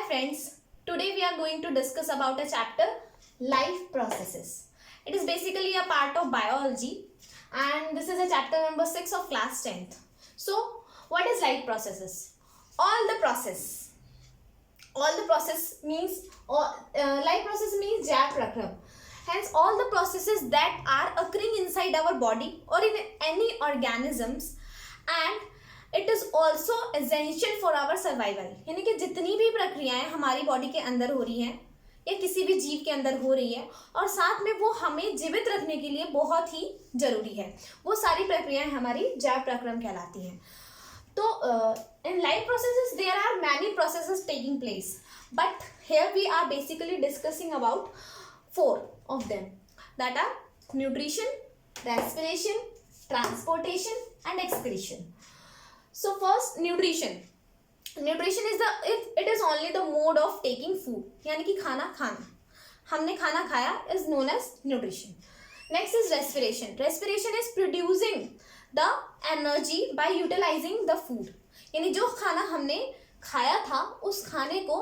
Hi friends, today we are going to discuss about a chapter life processes. It is basically a part of biology and this is a chapter number 6 of class 10th. So what is life processes? All the process means life process means Jaya Prakram. Hence all the processes that are occurring inside our body or in any organisms and it is also essential for our survival. यानी कि जितनी भी प्रक्रियाएं हमारी body के अंदर हो रही हैं या किसी भी जीव के अंदर हो रही है और साथ में वो हमें जीवित रखने के लिए बहुत ही जरूरी है, वो सारी प्रक्रियाएं हमारी जैव प्रक्रम कहलाती हैं. तो in life processes there are many processes taking place, but here we are basically discussing about 4 of them, that are nutrition, respiration, transportation and excretion. So first nutrition is it is only the mode of taking food, यानी कि खाना हमने खाना खाया is known as nutrition. Next is respiration is producing the energy by utilizing the food, यानी जो खाना हमने खाया था उस खाने को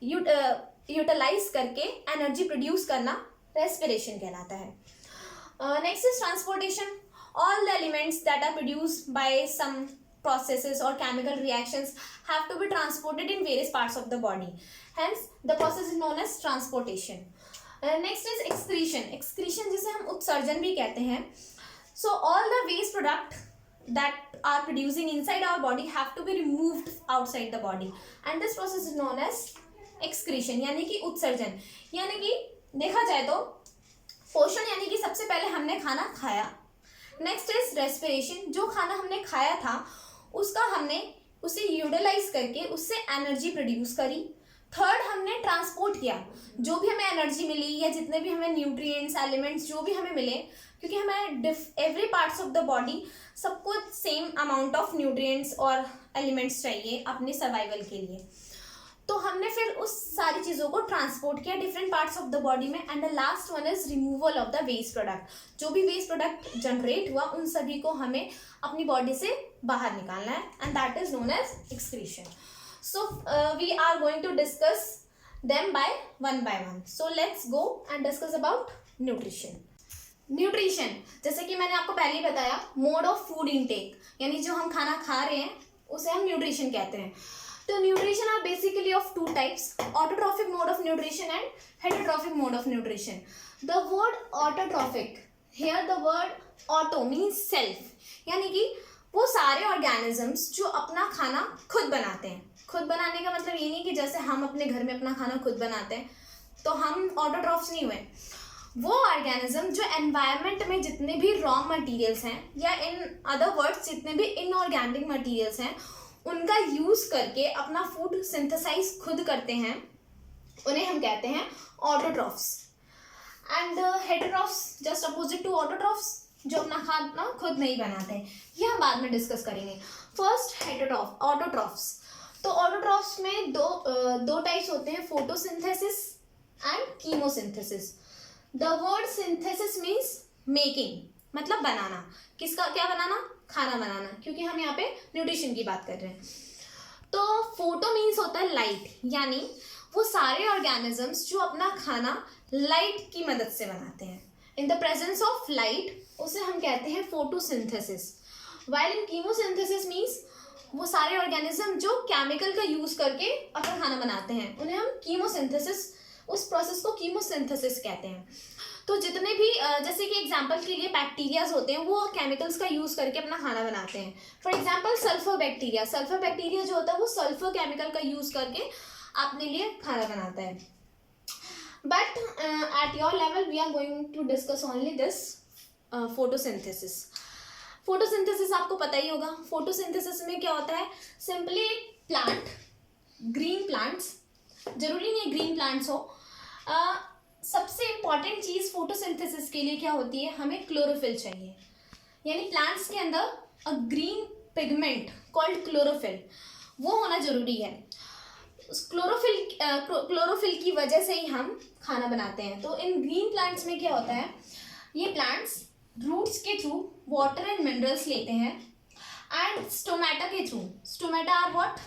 यूटिलाइज करके एनर्जी प्रोड्यूस करना रेस्पिरेशन कहलाता है. Next is transportation. all the elements that are produced by some processes or chemical reactions have to be transported in various parts of the body, hence the process is known as transportation. Next is excretion जिसे हम उत्सर्जन भी कहते हैं. So all the waste product that are producing inside our body have to be removed outside the body and this process is known as excretion, यानी कि उत्सर्जन. यानी कि देखा जाए तो पोषण यानी कि सबसे पहले हमने खाना खाया. नेक्स्ट इज रेस्पिरेशन, जो खाना हमने खाया था उसका हमने उसे यूटिलाइज करके उससे एनर्जी प्रोड्यूस करी. थर्ड, हमने ट्रांसपोर्ट किया जो भी हमें एनर्जी मिली या जितने भी हमें न्यूट्रिएंट्स एलिमेंट्स जो भी हमें मिले, क्योंकि हमें every parts of the body सबको सेम अमाउंट ऑफ न्यूट्रिएंट्स और एलिमेंट्स चाहिए अपने सर्वाइवल के लिए. तो हमने फिर उस सारी चीज़ों को ट्रांसपोर्ट किया different parts of the body में. And the last one is removal of the waste product. जो भी वेस्ट प्रोडक्ट जनरेट हुआ उन सभी को हमें अपनी बॉडी से बाहर निकालना है and that is known as excretion. So we are going to discuss them by one. So let's go and discuss about nutrition. जैसे कि मैंने आपको पहले ही बताया, मोड ऑफ फूड इनटेक, यानी जो हम खाना खा रहे हैं उसे हम न्यूट्रिशन कहते हैं. तो nutrition are basically of 2 types, autotrophic mode of nutrition and heterotrophic mode of nutrition. The word autotrophic, here the word auto means self, यानी कि वो सारे ऑर्गेनिजम्स जो अपना खाना खुद बनाते हैं. खुद बनाने का मतलब ये नहीं कि जैसे हम अपने घर में अपना खाना खुद बनाते हैं तो हम ऑटोट्रॉफ्स नहीं हुए. वो ऑर्गेनिज्म जो एनवायरनमेंट में जितने भी रॉ मटेरियल्स हैं या इन अदर वर्ड्स जितने भी इनऑर्गेनिक मटेरियल्स हैं उनका यूज करके अपना फूड सिंथेसाइज खुद करते हैं, उन्हें हम कहते हैं autotrophs. And heterotrophs just opposite to autotrophs, जो अपना खाना खुद नहीं बनाते हैं. ये हम बाद में डिस्कस करेंगे. First autotrophs. तो ऑटोट्रॉफ्स में दो टाइप्स होते हैं, photosynthesis and chemosynthesis. The word synthesis means making, मतलब बनाना. किसका क्या बनाना? खाना बनाना, क्योंकि हम यहाँ पे न्यूट्रिशन की बात कर रहे हैं. तो फोटो मीन्स होता है लाइट, यानी वो सारे ऑर्गेनिजम्स जो अपना खाना लाइट की मदद से बनाते हैं. In the presence of light उसे हम कहते हैं photosynthesis. While in chemosynthesis means वो सारे ऑर्गेनिज्म जो केमिकल का यूज करके अपना खाना बनाते हैं उन्हें हम कीमोसिंथेसिस, उस प्रोसेस को कीमोसिंथेसिस कहते हैं. तो जितने भी जैसे कि एग्जांपल के लिए बैक्टीरियाज होते हैं वो केमिकल्स का यूज करके अपना खाना बनाते हैं. फॉर एग्जांपल सल्फर बैक्टीरिया जो होता है वो सल्फर केमिकल का यूज करके अपने लिए खाना बनाता है. But at your level we are going to discuss only this photosynthesis. Photosynthesis आपको पता ही होगा. फोटोसिंथेसिस में क्या होता है? सिंपली प्लांट, ग्रीन प्लांट्स, जरूरी नहीं है ग्रीन प्लांट्स हो, सबसे इम्पॉर्टेंट चीज़ फोटोसिंथेसिस के लिए क्या होती है? हमें क्लोरोफिल चाहिए. यानी प्लांट्स के अंदर अ ग्रीन पिगमेंट कॉल्ड क्लोरोफिल, वो होना जरूरी है. क्लोरोफिल की वजह से ही हम खाना बनाते हैं. तो इन ग्रीन प्लांट्स में क्या होता है? ये प्लांट्स रूट्स के थ्रू वाटर एंड मिनरल्स लेते हैं एंड स्टोमेटा के through. Stomata are what?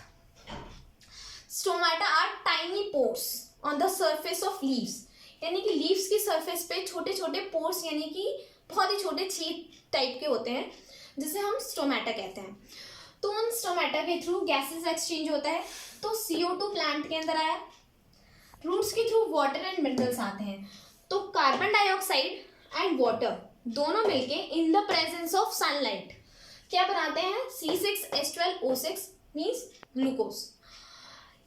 Stomata are tiny pores on the surface of leaves, यानी कि लीव्स की सरफेस पे छोटे छोटे पोर्स यानी कि बहुत ही छोटे छेद टाइप के होते हैं जिसे हम स्टोमेटा कहते हैं। तो उन स्टोमेटा के थ्रू गैसेस एक्सचेंज होता है। तो CO2 प्लांट के अंदर आया, रूट्स के थ्रू वाटर एंड मिनरल्स आते हैं। तो कार्बन डाइऑक्साइड एंड वाटर दोनों मिलके in the presence of sunlight क्या बनाते हैं, C6H12O6 means glucose.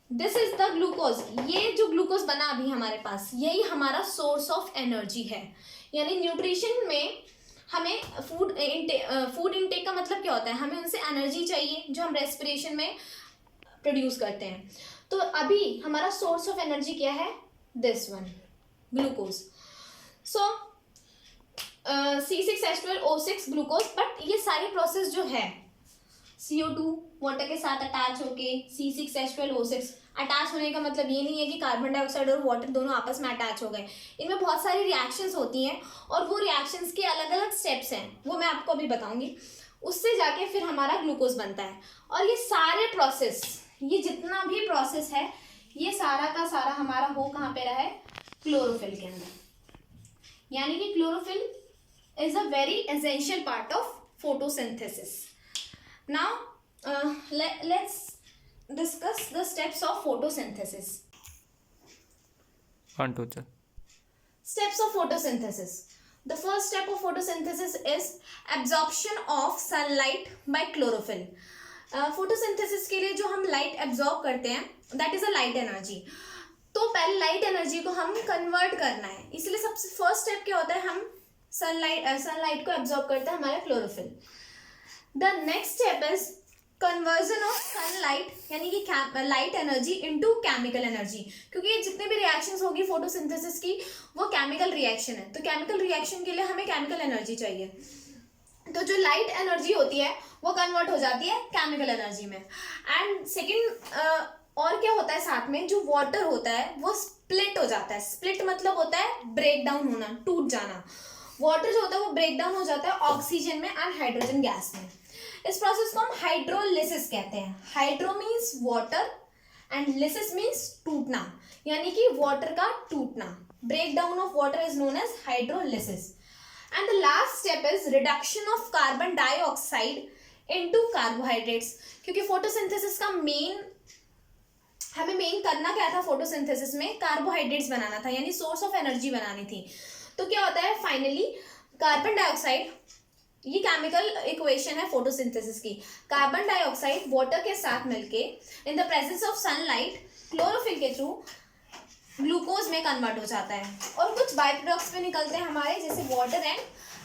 This is the glucose. ये जो ग्लूकोज बना अभी हमारे पास, यही हमारा सोर्स ऑफ एनर्जी है। यानी न्यूट्रिशन में हमें फूड इनटेक का मतलब क्या होता है, हमें उनसे एनर्जी चाहिए जो हम रेस्पिरेशन में प्रोड्यूस करते हैं। तो अभी हमारा सोर्स ऑफ एनर्जी क्या है, this one, glucose. So C6H12O6 glucose. But ये सारी प्रोसेस जो है CO2 वाटर के साथ अटैच होके C6H12O6 अटैच होने का मतलब ये नहीं है कि कार्बन डाइऑक्साइड और वाटर दोनों आपस में अटैच हो गए। इनमें बहुत सारी रिएक्शंस होती हैं और वो रिएक्शंस के अलग अलग स्टेप्स हैं, वो मैं आपको अभी बताऊंगी। उससे जाके फिर हमारा ग्लूकोज बनता है। और ये सारे प्रोसेस, ये जितना भी प्रोसेस है, ये सारा का सारा हमारा हो कहाँ पे रहा है, क्लोरोफिल के अंदर। यानी कि chlorophyll is a very essential part of photosynthesis. Now let's discuss the steps of photosynthesis. Steps of photosynthesis. The first step of photosynthesis is absorption of sunlight by chlorophyll. Photosynthesis के लिए जो हम light absorb करते हैं, that is a light energy. तो पहले light energy को हम कन्वर्ट करना है, इसलिए सबसे फर्स्ट स्टेप क्या होता है, हम सनलाइट को एब्जॉर्ब करते हैं हमारे chlorophyll. The next step is conversion of sunlight यानी कि light energy into chemical energy, क्योंकि ये जितने भी रिएक्शंस होगी फोटोसिंथेसिस की वो केमिकल रिएक्शन है। तो केमिकल रिएक्शन के लिए हमें केमिकल एनर्जी चाहिए। तो जो लाइट एनर्जी होती है वो कन्वर्ट हो जाती है केमिकल एनर्जी में। एंड सेकेंड और क्या होता है साथ में, जो वाटर होता है वो स्प्लिट हो जाता है। स्प्लिट मतलब होता है ब्रेक डाउन होना, टूट जाना। वाटर जो होता है वो ब्रेक डाउन हो जाता है ऑक्सीजन में एंड हाइड्रोजन गैस में। इस प्रोसेस को हम हाइड्रोलिसिस कहते हैं। Hydro means water and lysis means टूटना, यानी कि वाटर का टूटना। Break down of water is known as hydrolysis. And the last step is reduction of carbon dioxide into carbohydrates, क्योंकि फोटोसिंथेसिस का हमें मेन करना क्या था, फोटोसिंथेसिस में कार्बोहाइड्रेट्स बनाना था, यानी सोर्स ऑफ एनर्जी बनानी थी। तो क्या होता है फाइनली, कार्बन डाइऑक्साइड, ये केमिकल इक्वेशन है फोटोसिंथेसिस की। कार्बन डाइऑक्साइड वाटर के साथ मिलके in the presence of sunlight chlorophyll के थ्रू ग्लूकोज में कन्वर्ट हो जाता है और कुछ बाय प्रोडक्ट्स में निकलते हैं हमारे, जैसे वाटर एंड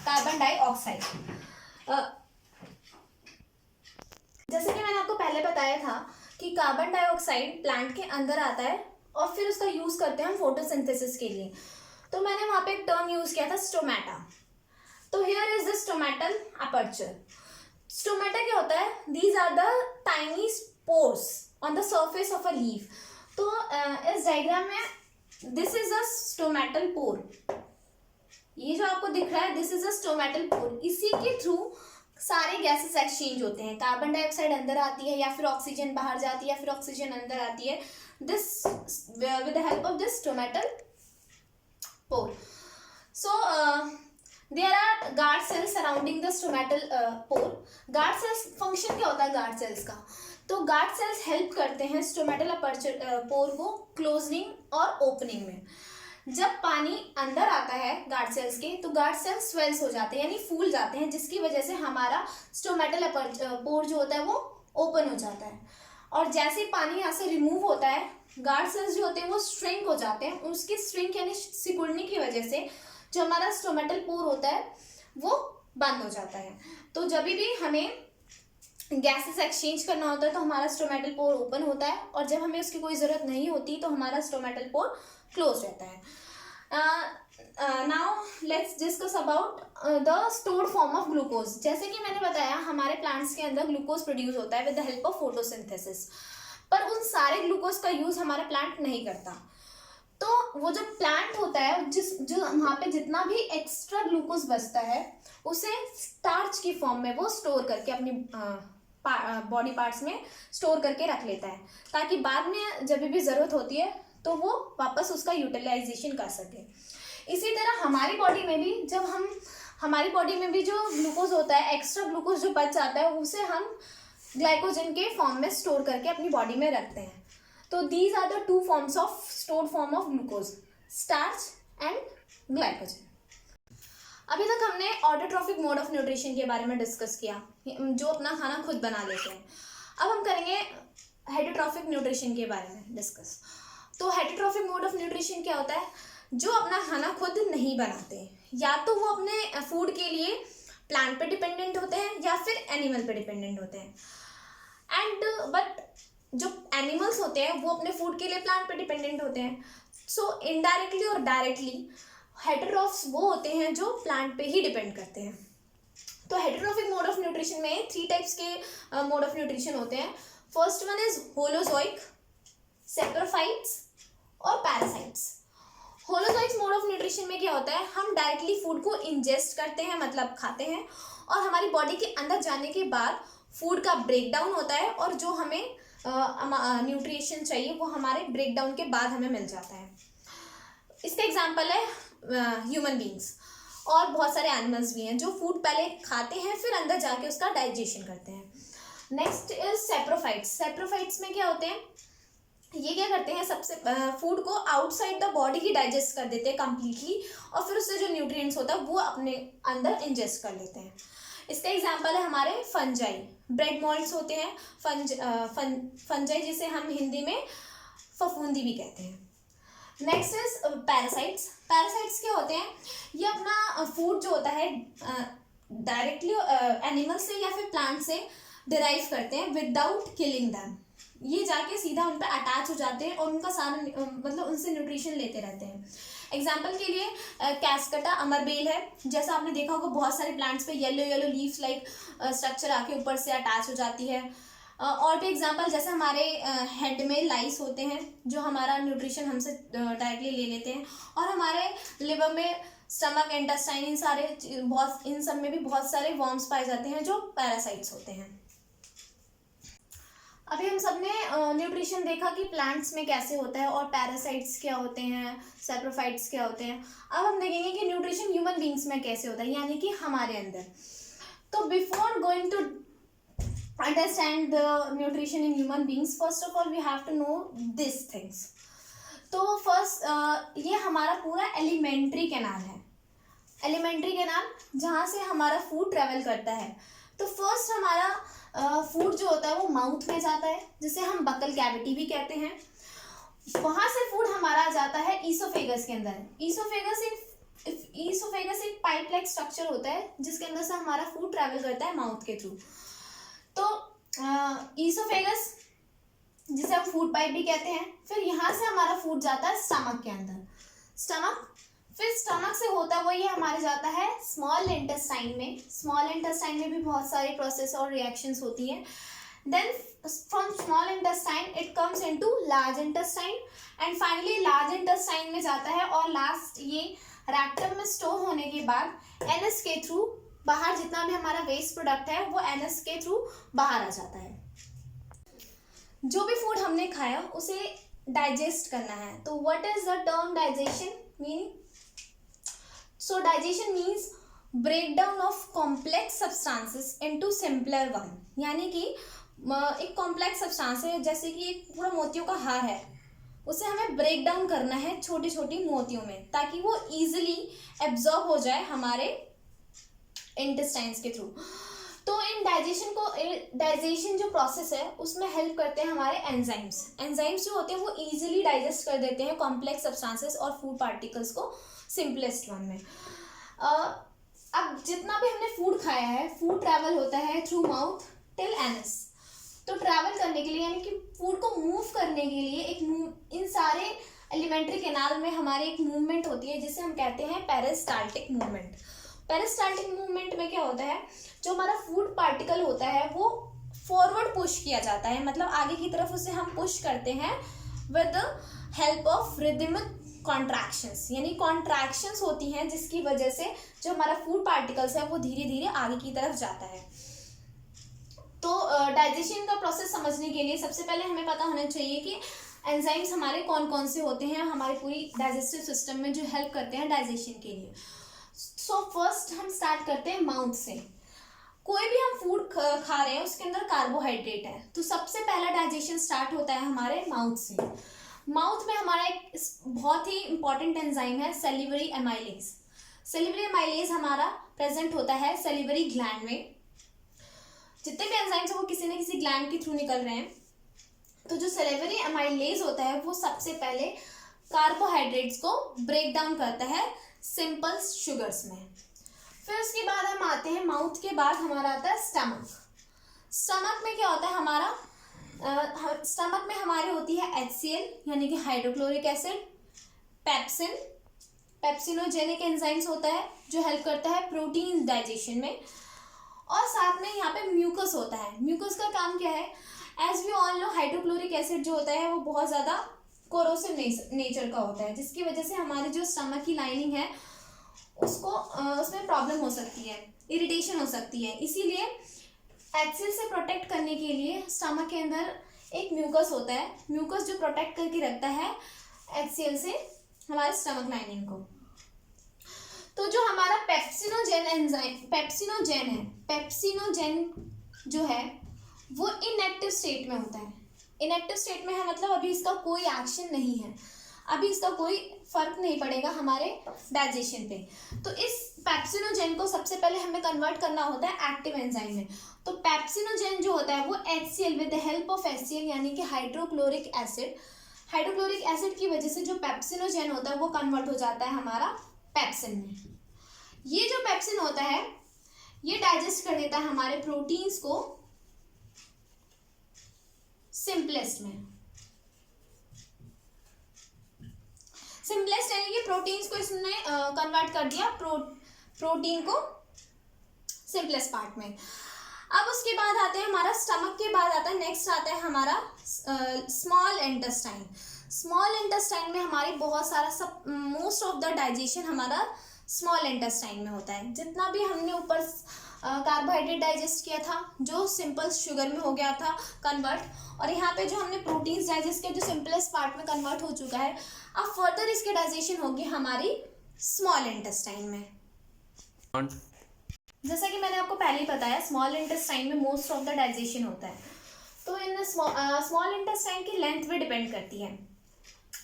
कार्बन डाइऑक्साइड। जैसे कि मैंने आपको पहले बताया था कि कार्बन डाइऑक्साइड प्लांट के अंदर आता है और फिर उसका यूज करते हैं हम फोटोसिंथेसिस के लिए। तो मैंने वहां पे एक टर्म यूज किया था, स्टोमेटा। तो here is the stomatal aperture. Stomata क्या होता है, these are the tiny spores on the surface of a leaf. तो इस डायग्राम में this is a stomatal pore, ये जो आपको दिख रहा है this is a stomatal pore. इसी के थ्रू सारे गैसेस एक्सचेंज होते हैं। कार्बन डाइऑक्साइड अंदर आती है या फिर ऑक्सीजन बाहर जाती है या फिर ऑक्सीजन अंदर आती है, this with the help of this stomatal pore. So there are guard cells surrounding the stomatal pore. Guard cells function क्या होता है guard cells का, तो guard cells help करते हैं stomatal aperture pore को closing और opening में। जब पानी अंदर आता है गार्ड सेल्स के, तो गार्ड सेल्स स्वेल्स हो जाते हैं यानी फूल जाते हैं, जिसकी वजह से हमारा स्टोमेटल पोर जो होता है वो ओपन हो जाता है। और जैसे पानी यहाँ से रिमूव होता है, गार्ड सेल्स जो होते हैं वो श्रिंक हो जाते हैं। उसकी श्रिंक यानी सिकुड़ने की वजह से जो हमारा स्टोमेटल पोर होता है वो बंद हो जाता है। तो जब भी हमें गैसेस एक्सचेंज करना होता है तो हमारा स्टोमेटल पोर ओपन होता है, और जब हमें उसकी कोई ज़रूरत नहीं होती तो हमारा स्टोमेटल पोर क्लोज रहता है। Now let's discuss about the stored form of glucose. जैसे कि मैंने बताया हमारे प्लांट्स के अंदर ग्लूकोज प्रोड्यूस होता है with the help of photosynthesis, पर उन सारे ग्लूकोज का यूज हमारा प्लांट नहीं करता। तो वो जो प्लांट होता है जो वहाँ पे जितना भी एक्स्ट्रा ग्लूकोज बचता है उसे स्टार्च की फॉर्म में वो स्टोर करके अपनी बॉडी पार्ट्स में स्टोर करके रख लेता है, ताकि बाद में जब भी ज़रूरत होती है तो वो वापस उसका यूटिलाइजेशन कर सके। इसी तरह हमारी बॉडी में भी हमारी बॉडी में भी जो ग्लूकोज होता है, एक्स्ट्रा ग्लूकोज जो बच जाता है, उसे हम ग्लाइकोजन के फॉर्म में स्टोर करके अपनी बॉडी में रखते हैं। तो these are the two forms of stored form of glucose, starch and glycogen. अभी तक हमने ऑटोट्रॉफिक मोड ऑफ न्यूट्रिशन के बारे में डिस्कस किया, जो अपना खाना खुद बना लेते हैं। अब हम करेंगे हेटरोट्रॉफिक न्यूट्रिशन के बारे में डिस्कस। तो हेटरोट्रॉफिक मोड ऑफ न्यूट्रिशन क्या होता है? जो अपना खाना खुद नहीं बनाते, या तो वो अपने फूड के लिए प्लांट पे डिपेंडेंट होते हैं या फिर एनिमल पे डिपेंडेंट होते हैं। बट जो एनिमल्स होते हैं वो अपने फूड के लिए प्लांट पे डिपेंडेंट होते हैं। सो इनडायरेक्टली और डायरेक्टली हेटरोट्रॉफ्स वो होते हैं जो प्लांट पे ही डिपेंड करते हैं। तो हेटरोट्रॉफिक मोड ऑफ न्यूट्रिशन में 3 टाइप्स के मोड ऑफ न्यूट्रिशन होते हैं। First one is holozoic, saprophytes और parasites. Holozoic mode of nutrition में क्या होता है? हम डायरेक्टली फूड को इंजेस्ट करते हैं, मतलब खाते हैं, और हमारी बॉडी के अंदर जाने के बाद फूड का ब्रेक डाउन होता है, और जो हमें न्यूट्रिशन चाहिए वो हमारे ब्रेक डाउन के बाद हमें मिल जाता है। इसका एग्जाम्पल है ह्यूमन बींग्स, और बहुत सारे एनिमल्स भी हैं जो फूड पहले खाते हैं फिर अंदर जाके उसका डाइजेशन करते हैं। Next is saprophytes. सैप्रोफाइट्स में क्या होते हैं? ये क्या करते हैं? सबसे फूड को outside the body he digest कर देते हैं कम्प्लीटली, और फिर उससे जो न्यूट्रिएंट्स होता है वो अपने अंदर इंजेस्ट कर लेते हैं। इसका एग्जाम्पल है हमारे फंजाई, ब्रेड मॉल्ट्स होते हैं, फंजाई जिसे हम हिंदी में फफूंदी भी कहते हैं। Next is parasites. पैरासाइट्स क्या होते हैं? ये अपना फूड जो होता है डायरेक्टली एनिमल से या फिर प्लांट से डिराइव करते हैं विदाउट किलिंग दैम। ये जाके सीधा उन पर अटैच हो जाते हैं और उनका सारा मतलब उनसे न्यूट्रिशन लेते रहते हैं। एग्जाम्पल के लिए कैस्कटा अमरबेल है, जैसा आपने देखा होगा बहुत सारे प्लांट्स पे yellow yellow leaves like structure आके ऊपर से अटैच हो जाती है। और भी एग्जाम्पल जैसे हमारे हेड में लाइस होते हैं जो हमारा न्यूट्रिशन हमसे डायरेक्टली ले लेते हैं, और हमारे लिवर में स्टमक, इंटेस्टाइन, इन सब में भी बहुत सारे वर्म्स पाए जाते हैं जो पैरासाइट्स होते हैं। अभी हम सब ने न्यूट्रिशन देखा कि प्लांट्स में कैसे होता है और पैरासाइट्स क्या होते हैं, सैप्रोफाइट्स क्या होते हैं। अब हम देखेंगे कि न्यूट्रिशन ह्यूमन बींग्स में कैसे होता है, यानी कि हमारे अंदर। तो before going to understand the nutrition in human beings, first of all we have to know these things. तो फर्स्ट ये हमारा पूरा एलिमेंट्री कैनाल है, एलिमेंट्री कैनाल जहाँ से हमारा फूड ट्रेवल करता है। तो फर्स्ट हमारा फूड जो होता है वो माउथ में जाता है, जिसे हम बकल कैविटी भी कहते हैं। वहाँ से फूड हमारा जाता है ईसोफेगस के अंदर। ईसोफेगस एक पाइप लाइक स्ट्रक्चर होता है जिसके अंदर से हमारा फूड ट्रेवल करता है माउथ के थ्रू। तो ईसोफेगस जिसे हम फूड पाइप भी कहते हैं, फिर यहाँ से हमारा फूड जाता है स्टमक के अंदर। फिर स्टमक से होता है वो ये हमारे जाता है स्मॉल इंटेस्टाइन में। स्मॉल इंटेस्टाइन में भी बहुत सारी प्रोसेस और रिएक्शंस होती हैं। Then from small intestine it comes into large intestine, and finally large intestine में जाता है, और लास्ट ये रेक्टम में स्टोर होने के बाद एनएस के थ्रू बाहर जितना भी हमारा वेस्ट प्रोडक्ट है वो एनएस के थ्रू बाहर आ जाता है। जो भी फूड हमने खाया उसे डाइजेस्ट करना है। तो what is the term digestion meaning? So digestion means breakdown of complex substances into simpler one. यानी कि एक कॉम्प्लेक्स सब्सटेंस है, जैसे कि एक पूरा मोतियों का हार है, उसे हमें ब्रेक डाउन करना है छोटी छोटी मोतियों में, ताकि वो इजीली एब्जॉर्ब हो जाए हमारे इंटेस्टाइन्स के थ्रू। तो इन डाइजेशन जो प्रोसेस है उसमें हेल्प करते हैं हमारे एंजाइम्स जो होते हैं वो इजीली डाइजेस्ट कर देते हैं कॉम्प्लेक्स सब्सटेंसेस और फूड पार्टिकल्स को सिंपलेस्ट वन में। अब जितना भी हमने फूड खाया है, फूड ट्रैवल होता है थ्रू माउथ टिल एनस। तो ट्रैवल करने के लिए यानी कि फूड को मूव करने के लिए इन सारे एलिमेंट्री कैनाल में हमारे एक मूवमेंट होती है जिसे हम कहते हैं पेरिस्टाल्टिक मूवमेंट। पेरिस्टाल्टिक मूवमेंट में क्या होता है, जो हमारा फूड पार्टिकल होता है वो फॉरवर्ड पुश किया जाता है, मतलब आगे की तरफ उसे हम पुश करते हैं with the help of rhythmic contractions. यानी कॉन्ट्रैक्शंस होती हैं जिसकी वजह से जो हमारा फूड पार्टिकल्स है वो धीरे धीरे आगे की तरफ जाता है। तो डाइजेशन का प्रोसेस समझने के लिए सबसे पहले हमें पता होना चाहिए कि एंजाइम्स हमारे कौन कौन से होते हैं हमारे पूरी डाइजेस्टिव सिस्टम में जो हेल्प करते हैं डाइजेशन के लिए। सो फर्स्ट हम स्टार्ट करते हैं माउथ से। कोई भी हम फूड खा रहे हैं उसके अंदर कार्बोहाइड्रेट है, तो सबसे पहला डाइजेशन स्टार्ट होता है हमारे माउथ से। माउथ में हमारा एक बहुत ही इंपॉर्टेंट एंजाइम है सैलिवरी एमाइलेज। सैलिवरी एमाइलेज हमारा प्रेजेंट होता है सैलिवरी ग्लैंड में। जितने भी एंजाइम्स हैं वो किसी न किसी ग्लैंड के थ्रू निकल रहे हैं। तो जो सैलिवरी एमाइलेज होता है वो सबसे पहले कार्बोहाइड्रेट्स को ब्रेक डाउन करता है सिंपल शुगर्स में। फिर उसके बाद हम आते हैं, माउथ के बाद हमारा आता है स्टमक। स्टमक में क्या होता है हमारा, स्टमक में हमारे होती है HCl यानी कि हाइड्रोक्लोरिक एसिड, पेप्सिन, पेप्सिनोजेनिक एंजाइम्स होता है जो हेल्प करता है प्रोटीन डाइजेशन में, और साथ में यहाँ पे म्यूकस होता है। म्यूकस का काम क्या है, as we all know hydrochloric acid जो होता है वो बहुत ज़्यादा कोरोसिव नेचर का होता है, जिसकी वजह से हमारी जो स्टमक की लाइनिंग है उसको उसमें प्रॉब्लम हो सकती है, इरिटेशन हो सकती है। इसीलिए HCl से प्रोटेक्ट करने के लिए स्टमक के अंदर एक म्यूकस होता है, म्यूकस जो प्रोटेक्ट करके रखता है HCl से हमारे स्टमक लाइनिंग को। तो जो हमारा पेप्सिनोजेन एंजाइम पेप्सिनोजेन है, पेप्सिनोजेन जो है वो इनएक्टिव स्टेट में होता है। इनएक्टिव स्टेट में है मतलब अभी इसका कोई एक्शन नहीं है, अभी इसका कोई फर्क नहीं पड़ेगा हमारे डाइजेशन पे। तो इस पेप्सिनोजेन को सबसे पहले हमें कन्वर्ट करना होता है एक्टिव एंजाइम में। तो पेप्सिनोजेन जो होता है वो HCl with the help of HCl यानी कि हाइड्रोक्लोरिक एसिड, हाइड्रोक्लोरिक एसिड की वजह से जो पेप्सिनोजेन होता है वो कन्वर्ट हो जाता है हमारा पेप्सिन में। ये जो पेप्सिन होता है ये डाइजेस्ट कर देता है हमारे प्रोटीन्स को सिंपलेस्ट में। सिंपलेस्ट यानी कि प्रोटीन्स को इसने कन्वर्ट कर दिया प्रोटीन को सिंपलेस्ट पार्ट में। अब उसके बाद आते हैं हमारा स्टमक के बाद आता है नेक्स्ट आता है हमारा स्मॉल इंटेस्टाइन। स्मॉल इंटेस्टाइन में हमारी बहुत सारा सब मोस्ट ऑफ द डाइजेशन हमारा स्मॉल इंटेस्टाइन में होता है। जितना भी हमने ऊपर कार्बोहाइड्रेट डाइजेस्ट किया था जो सिंपल शुगर में हो गया था कन्वर्ट, और यहाँ पे जो हमने प्रोटीन्स डाइजेस्ट किया जो सिंपलेस्ट पार्ट में कन्वर्ट हो चुका है, अब फर्दर इसकी डाइजेशन होगी हमारी स्मॉल इंटेस्टाइन में। जैसा कि मैंने आपको पहले ही बताया स्मॉल इंटेस्टाइन में मोस्ट ऑफ द डाइजेशन होता है। तो इन स्मॉल इंटेस्टाइन की लेंथ भी डिपेंड करती है।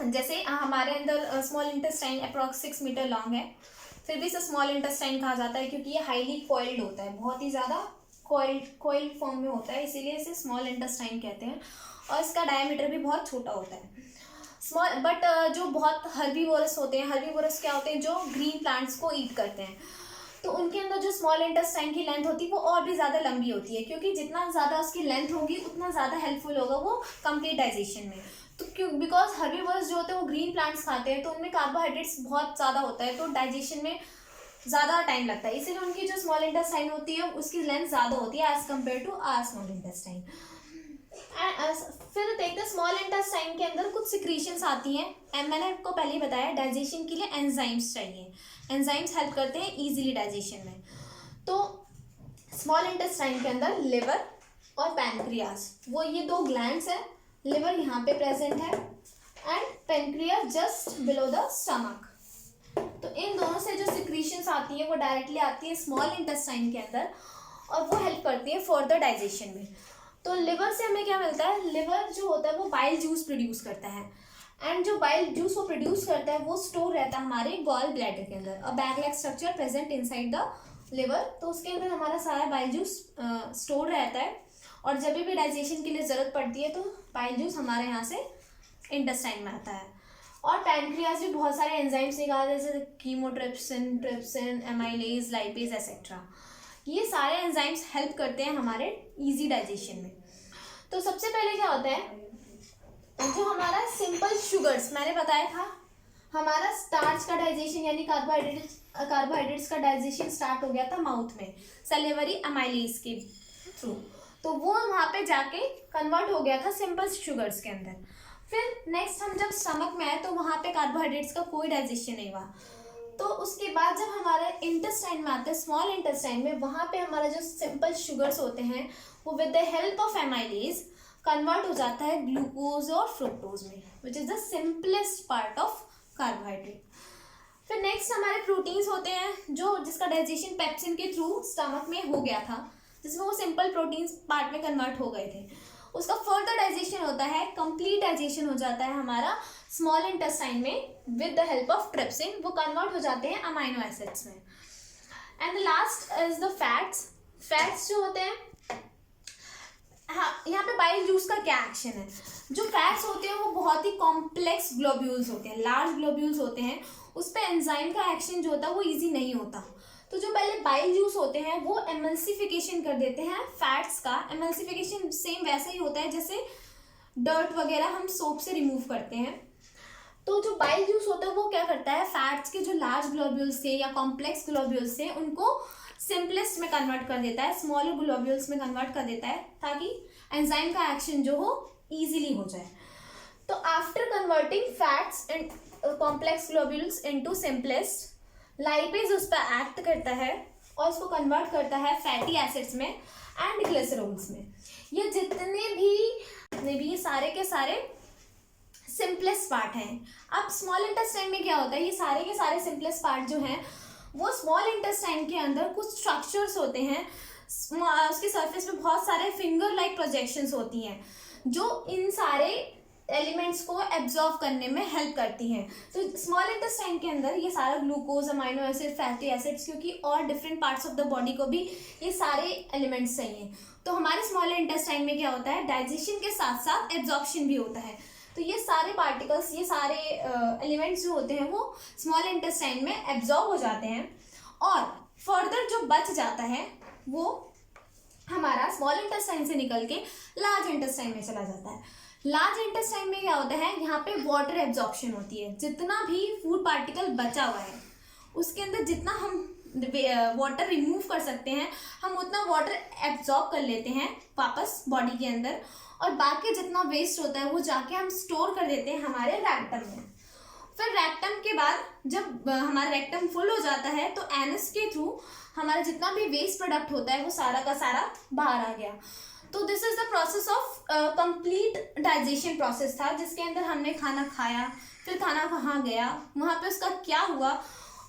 जैसे हमारे अंदर small intestine approx 6 metre long है, फिर भी इसे स्मॉल इंटेस्टाइन कहा जाता है क्योंकि ये हाईली कॉइल्ड होता है, बहुत ही ज़्यादा कॉइल्ड फॉर्म में होता है, इसीलिए इसे स्मॉल इंटेस्टाइन कहते हैं। और इसका डायमीटर भी बहुत छोटा होता है स्मॉल। बट जो बहुत हर्बीवोरस होते हैं, हर्बीवोरस क्या होते हैं जो ग्रीन प्लांट्स को ईट करते हैं, तो उनके अंदर जो स्मॉल इंटेस्टाइन की लेंथ होती है वो और भी ज़्यादा लंबी होती है, क्योंकि जितना ज़्यादा उसकी लेंथ होगी उतना ज़्यादा हेल्पफुल होगा वो कंप्लीट डाइजेशन में। तो क्यों, बिकॉज हर्बीवोरस जो होते हैं वो ग्रीन प्लांट्स खाते हैं तो उनमें कार्बोहाइड्रेट्स बहुत ज़्यादा होता है, तो डाइजेशन में ज़्यादा टाइम लगता है, इसीलिए उनकी जो स्मॉल इंटेस्टाइन होती है उसकी लेंथ ज़्यादा होती है as compare to our small intestine. फिर देखते हैं स्मॉल इंटेस्टाइन के अंदर कुछ सिक्रीशंस आती हैं। मैंने आपको पहले ही बताया डाइजेशन के लिए एंजाइम्स चाहिए, एंजाइम्स हेल्प करते हैं इजीली डाइजेशन में। तो स्मॉल इंटेस्टाइन के अंदर लिवर और पैनक्रियाज, वो ये दो ग्लैंड्स हैं। लिवर यहाँ पे प्रेजेंट है and pancreas just below the stomach. तो इन दोनों से जो सिक्रीशंस आती है वो डायरेक्टली आती है स्मॉल इंटेस्टाइन के अंदर और वो हेल्प करती है फर्दर डाइजेशन में। तो लिवर से हमें क्या मिलता है, लिवर जो होता है वो बाइल जूस प्रोड्यूस करता है, एंड जो बाइल जूस वो प्रोड्यूस करता है वो स्टोर रहता है हमारे गॉल ब्लैडर के अंदर, अ bag like structure present inside the liver. तो उसके अंदर हमारा सारा बाइल जूस स्टोर रहता है, और जब भी डाइजेशन के लिए ज़रूरत पड़ती है तो बाइल जूस हमारे यहाँ से इंटेस्टाइन में आता है। और पैनक्रियाज भी बहुत सारे एंजाइम्स निकालते हैं जैसे chymotrypsin, trypsin, amylase, lipase etcetera. ये सारे एंजाइम्स हेल्प करते हैं हमारे इजी डाइजेशन में। तो सबसे पहले क्या होता है जो हमारा सिंपल शुगर्स, मैंने बताया था हमारा स्टार्च का डाइजेशन यानी कार्बोहाइड्रेट्स का डाइजेशन स्टार्ट हो गया था माउथ में सैलिवरी एमाइलेज के थ्रू, तो वो वहाँ पे जाके कन्वर्ट हो गया था सिंपल शुगर्स के अंदर। फिर नेक्स्ट हम जब स्टमक में आए तो वहाँ पे कार्बोहाइड्रेट्स का कोई डाइजेशन नहीं हुआ। तो उसके बाद जब हमारे इंटेस्टाइन में आते हैं स्मॉल इंटेस्टाइन में, वहाँ पे हमारा जो सिंपल शुगर्स होते हैं वो with the help of amylase convert हो जाता है ग्लूकोज और फ्रुक्टोज में, which is the simplest part of carbohydrate. फिर नेक्स्ट हमारे प्रोटीन्स होते हैं जो जिसका डाइजेशन पेप्सिन के थ्रू स्टमक में हो गया था, जिसमें वो सिंपल प्रोटीन्स पार्ट में कन्वर्ट हो गए थे। उसका फर्दर डाइजेशन होता है, कंप्लीट डाइजेशन हो जाता है हमारा स्मॉल इंटेस्टाइन में with the help of trypsin, वो कन्वर्ट हो जाते हैं अमाइनो एसिड्स में। And the last is the fats. Fats जो होते हैं, हाँ यहाँ पे बाइल जूस का क्या एक्शन है। जो फैट्स होते हैं वो बहुत ही कॉम्प्लेक्स ग्लोब्यूल्स होते हैं, लार्ज ग्लोब्यूल्स होते हैं, उस पर एंजाइम का एक्शन जो होता है वो ईजी नहीं होता। तो जो पहले बाइल जूस होते हैं वो एमल्सिफिकेशन कर देते हैं फैट्स का। एमल्सिफिकेशन सेम वैसे ही होता है जैसे डर्ट वगैरह हम सोप से रिमूव करते हैं। तो जो बाइल जूस होता है वो क्या करता है, फैट्स के जो लार्ज ग्लोब्यूल्स थे या कॉम्प्लेक्स ग्लोब्यूल्स थे उनको सिंपलेस्ट में कन्वर्ट कर देता है, स्मॉलर ग्लोब्यूल्स में कन्वर्ट कर देता है, ताकि एंजाइम का एक्शन जो हो ईजिली हो जाए। तो after converting fats and complex globules into simplest, lipase उस पर एक्ट करता है और उसको कन्वर्ट करता है फैटी एसिड्स में एंड ग्लिसरॉल्स में। ये जितने भी सारे के सारे सिंपलेस्ट पार्ट हैं। अब स्मॉल इंटेस्टाइन में क्या होता है, ये सारे के सारे सिंपलेस्ट पार्ट जो हैं वो स्मॉल इंटेस्टाइन के अंदर कुछ स्ट्रक्चर्स होते हैं, उसके सरफेस पे बहुत सारे फिंगर लाइक प्रोजेक्शंस होती हैं जो इन सारे एलिमेंट्स को एब्जॉर्ब करने में हेल्प करती हैं। तो स्मॉल इंटेस्टाइन के अंदर ये सारा glucose, amino acid, fatty acids, क्योंकि और different parts of the body को भी ये सारे एलिमेंट्स चाहिए। तो हमारे स्मॉल इंटेस्टाइन में क्या होता है, डाइजेशन के साथ साथ एब्जॉर्प्शन भी होता है। तो ये सारे पार्टिकल्स, ये सारे एलिमेंट्स जो होते हैं वो स्मॉल इंटेस्टाइन में एब्जॉर्ब हो जाते हैं और फर्दर जो बच जाता है वो हमारा स्मॉल इंटेस्टाइन से निकल के लार्ज इंटेस्टाइन में चला जाता है। लार्ज इंटेस्टाइन में क्या होता है, यहाँ पे वाटर एब्जॉर्प्शन होती है। जितना भी फूड पार्टिकल बचा हुआ है उसके अंदर जितना हम वाटर रिमूव कर सकते हैं हम उतना वाटर एब्जॉर्ब कर लेते हैं वापस बॉडी के अंदर, और बाकी जितना वेस्ट होता है वो जाके हम स्टोर कर देते हैं हमारे रेक्टम में। फिर रेक्टम के बाद जब हमारा रेक्टम फुल हो जाता है तो एनस के थ्रू हमारा जितना भी वेस्ट प्रोडक्ट होता है वो सारा का सारा बाहर आ गया। तो this is the process of complete digestion process था, जिसके अंदर हमने खाना खाया, फिर खाना कहाँ गया, वहाँ पे उसका क्या हुआ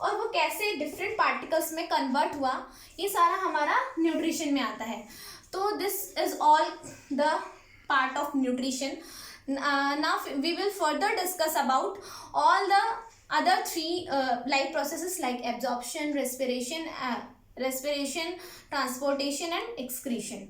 और वो कैसे डिफरेंट पार्टिकल्स में कन्वर्ट हुआ, ये सारा हमारा न्यूट्रिशन में आता है। तो this is all the part of nutrition. Now we will further discuss about all the other three life processes like absorption, respiration, transportation and excretion.